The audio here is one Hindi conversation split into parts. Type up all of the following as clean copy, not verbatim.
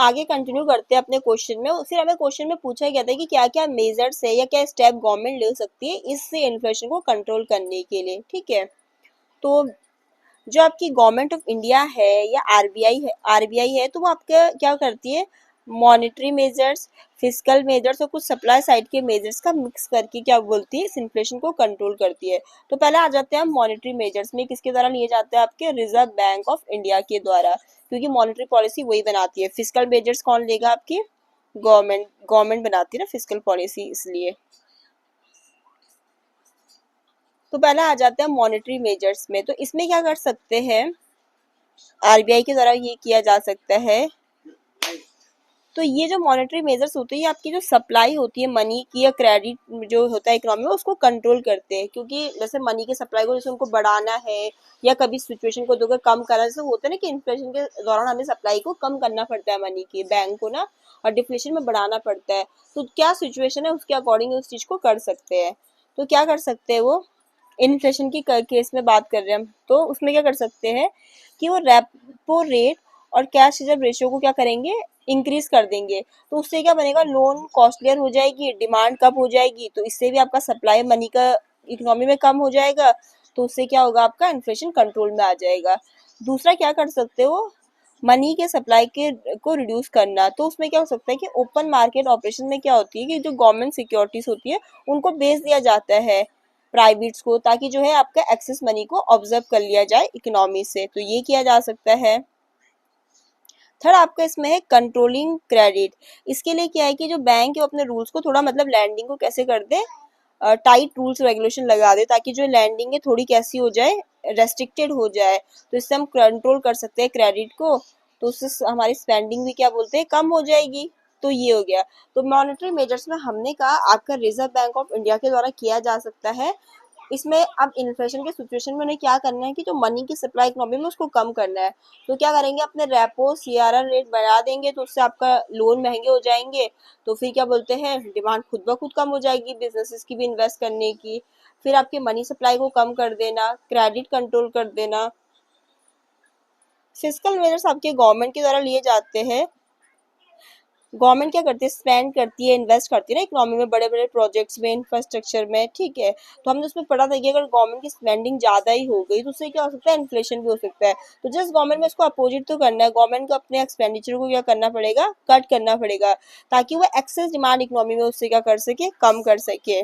आगे कंटिन्यू करते हैं अपने क्वेश्चन में। फिर हमें क्वेश्चन में पूछा गया था कि क्या क्या मेजर्स है या क्या स्टेप गवर्नमेंट ले सकती है इससे इन्फ्लेशन को कंट्रोल करने के लिए। ठीक है, तो जो आपकी गवर्नमेंट ऑफ इंडिया है या आरबीआई है, तो वो आपका क्या करती है, मॉनेटरी मेजर्स, फिस्कल मेजर्स और कुछ सप्लाई साइड के मेजर्स का मिक्स करके क्या बोलती है, इस इन्फ्लेशन को कंट्रोल करती है। तो पहले आ जाते हैं हम मॉनेटरी मेजर्स में, किसके द्वारा लिए जाते हैं, आपके रिजर्व बैंक ऑफ इंडिया के द्वारा, क्योंकि मॉनेटरी पॉलिसी वही बनाती है। फिस्कल मेजर्स कौन लेगा, आपकी गवर्नमेंट बनाती है ना फिस्कल पॉलिसी, इसलिए। तो पहले आ जाते हैं मॉनेटरी मेजर्स में। तो इसमें क्या कर सकते हैं, आरबीआई के द्वारा ये किया जा सकता है। तो ये जो मॉनेटरी मेजर्स होते हैं, ये आपकी जो सप्लाई होती है मनी की या क्रेडिट जो होता है इकोनॉमी में, उसको कंट्रोल करते हैं। क्योंकि जैसे मनी की सप्लाई को जैसे उनको बढ़ाना है या कभी सिचुएशन को देखकर कम करना, जैसे होता है ना कि इन्फ्लेशन के दौरान हमें सप्लाई को कम करना पड़ता है मनी की, बैंक को ना, और डिफ्लेशन में बढ़ाना पड़ता है। तो क्या सिचुएशन है उसके अकॉर्डिंग उस चीज को कर सकते हैं। तो क्या कर सकते हैं वो, इन्फ्लेशन की केस में बात कर रहे हैं हम, तो उसमें क्या कर सकते हैं कि वो रेपो रेट और कैश रिजर्व रेशियो को क्या करेंगे, इंक्रीज कर देंगे। तो उससे क्या बनेगा, लोन कॉस्टलियर हो जाएगी, डिमांड कम हो जाएगी, तो इससे भी आपका सप्लाई मनी का इकोनॉमी में कम हो जाएगा। तो उससे क्या होगा, आपका इन्फ्लेशन कंट्रोल में आ जाएगा। दूसरा क्या कर सकते हो, मनी के सप्लाई के को रिड्यूस करना। तो उसमें क्या हो सकता है कि ओपन मार्केट ऑपरेशन में क्या होती है कि जो गवर्नमेंट सिक्योरिटीज होती है उनको बेच दिया जाता है प्राइवेट्स को, ताकि जो है आपका एक्सेस मनी को ऑब्जर्व कर लिया जाए इकोनॉमी से। तो ये किया जा सकता है। थर्ड आपका इसमें है कंट्रोलिंग क्रेडिट। इसके लिए क्या है कि जो बैंक है वो अपने रूल्स को थोड़ा, मतलब लैंडिंग को कैसे कर दे, टाइट रूल्स रेगुलेशन लगा दे, ताकि जो लैंडिंग है थोड़ी कैसी हो जाए, रेस्ट्रिक्टेड हो जाए। तो इससे हम कंट्रोल कर सकते हैं क्रेडिट को। तो उससे हमारी स्पेंडिंग भी क्या बोलते हैं, कम हो जाएगी। तो ये हो गया। तो मॉनेटरी मेजर्स में हमने कहा आपका रिजर्व बैंक ऑफ इंडिया के द्वारा किया जा सकता है। इसमें अब इन्फ्लेशन के सिचुएशन में उन्हें क्या करना है कि जो मनी की सप्लाई इकोनॉमी में उसको कम करना है। तो क्या करेंगे, अपने रेपो सीआरआर रेट बढ़ा देंगे, तो उससे आपका लोन महंगे हो जाएंगे। तो फिर क्या बोलते हैं, डिमांड खुद ब खुद कम हो जाएगी बिजनेसेस की भी इन्वेस्ट करने की। फिर आपकी मनी सप्लाई को कम कर देना, क्रेडिट कंट्रोल कर देना। फिस्कल मेजर्स आपके गवर्नमेंट के द्वारा लिए जाते हैं। गवर्नमेंट क्या करती है, स्पेंड करती है, इन्वेस्ट करती है ना इकोनॉमी में, बड़े बड़े प्रोजेक्ट्स में, इंफ्रास्ट्रक्चर में। ठीक है, तो हमने उसमें पढ़ा था कि अगर गवर्नमेंट की स्पेंडिंग ज़्यादा ही हो गई तो उससे क्या हो सकता है, इन्फ्लेशन भी हो सकता है। तो जस्ट गवर्नमेंट में इसको अपोजिट तो करना है, गवर्नमेंट को अपने एक्सपेंडिचर को क्या करना पड़ेगा, कट करना पड़ेगा, ताकि वो एक्सेस डिमांड इकोनॉमी में उससे क्या कर सके, कम कर सके।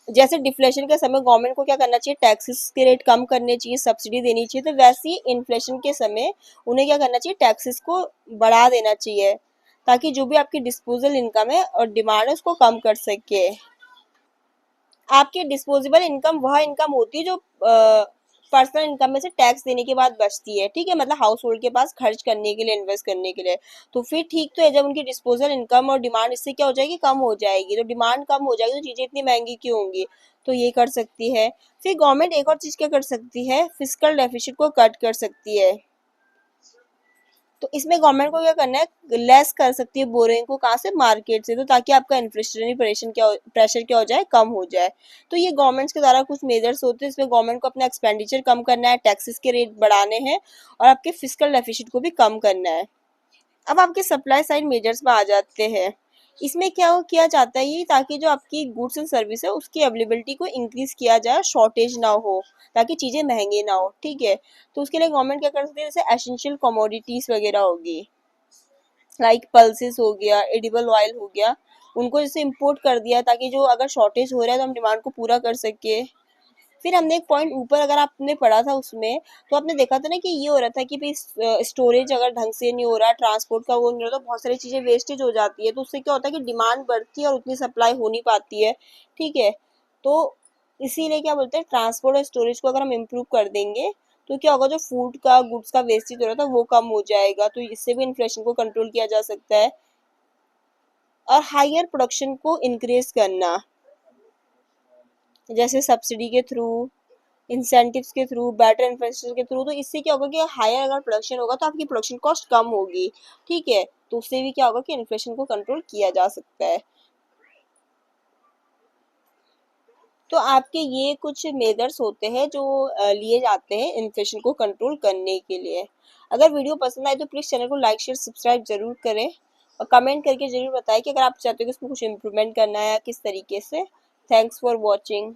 जैसे डिफ्लेशन के समय गवर्नमेंट को क्या करना चाहिए, टैक्सेस के रेट कम करने चाहिए, सब्सिडी देनी चाहिए, तो वैसे ही इन्फ्लेशन के समय उन्हें क्या करना चाहिए, टैक्सेस को बढ़ा देना चाहिए, ताकि जो भी आपकी डिस्पोजल इनकम है और डिमांड है उसको कम कर सके। आपकी डिस्पोजेबल इनकम वह इनकम होती है जो पर्सनल इनकम में से टैक्स देने के बाद बचती है। ठीक है, मतलब हाउस होल्ड के पास खर्च करने के लिए, इन्वेस्ट करने के लिए। तो फिर ठीक तो है, जब उनकी डिस्पोजल इनकम और डिमांड इससे क्या हो जाएगी, कम हो जाएगी। तो डिमांड कम हो जाएगी तो चीजें इतनी महंगी क्यों होंगी। तो ये कर सकती है। फिर गवर्नमेंट एक और चीज क्या कर सकती है, फिजिकल डेफिसिट को कट कर सकती है। तो इसमें गवर्नमेंट को क्या करना है, लेस कर सकती है बोरिंग को, कहाँ से, मार्केट से। तो ताकि आपका इन्फ्लेशनरी प्रेशर क्या हो जाए, कम हो जाए। तो ये गवर्नमेंट्स के द्वारा कुछ मेजर्स होते हैं। इसमें गवर्नमेंट को अपना एक्सपेंडिचर कम करना है, टैक्सेस के रेट बढ़ाने हैं, और आपके फिजिकल डेफिसिट को भी कम करना है। अब आपके सप्लाई साइड मेजर्स में आ जाते हैं। इसमें क्या किया जाता है, ये ताकि जो आपकी गुड्स एंड सर्विस है उसकी अवेलेबिलिटी को इंक्रीज किया जाए, शॉर्टेज ना हो, ताकि चीजें महंगी ना हो। ठीक है, तो उसके लिए गवर्नमेंट क्या कर सकती है, जैसे एसेंशियल कमोडिटीज वगैरह होगी, लाइक पल्सेस हो गया, एडिबल ऑयल हो गया, उनको जैसे इंपोर्ट कर दिया, ताकि जो अगर शॉर्टेज हो रहा है तो हम डिमांड को पूरा कर सके। फिर हमने एक पॉइंट ऊपर अगर आपने पढ़ा था उसमें, तो आपने देखा था ना कि ये हो रहा था कि भाई स्टोरेज अगर ढंग से नहीं हो रहा, ट्रांसपोर्ट का वो नहीं हो रहा, तो बहुत सारी चीजें वेस्टेज हो जाती है। तो उससे क्या होता है कि डिमांड बढ़ती है और उतनी सप्लाई हो नहीं पाती है। ठीक है, तो इसीलिए क्या बोलते हैं, ट्रांसपोर्ट और स्टोरेज को अगर हम इम्प्रूव कर देंगे तो क्या होगा, जो फूड का, गुड्स का वेस्टेज हो रहा था वो कम हो जाएगा। तो इससे भी इन्फ्लेशन को कंट्रोल किया जा सकता है। और हायर प्रोडक्शन को इंक्रीज करना, जैसे सब्सिडी के थ्रू, इंसेंटिव्स के थ्रू, बेटर इंफ्रास्ट्रक्चर के थ्रू। तो इससे क्या होगा कि हायर अगर प्रोडक्शन होगा तो आपकी प्रोडक्शन कॉस्ट कम होगी। ठीक है, तो उससे भी क्या होगा कि इन्फ्लेशन को कंट्रोल किया जा सकता है। तो आपके ये कुछ मेजर्स होते हैं जो लिए जाते हैं इन्फ्लेशन को कंट्रोल करने के लिए। अगर वीडियो पसंद आए तो प्लीज़ चैनल को लाइक शेयर सब्सक्राइब जरूर करें और कमेंट करके जरूर बताएं कि अगर आप चाहते हो कि इसमें कुछ इम्प्रूवमेंट करना है या किस तरीके से। Thanks for watching.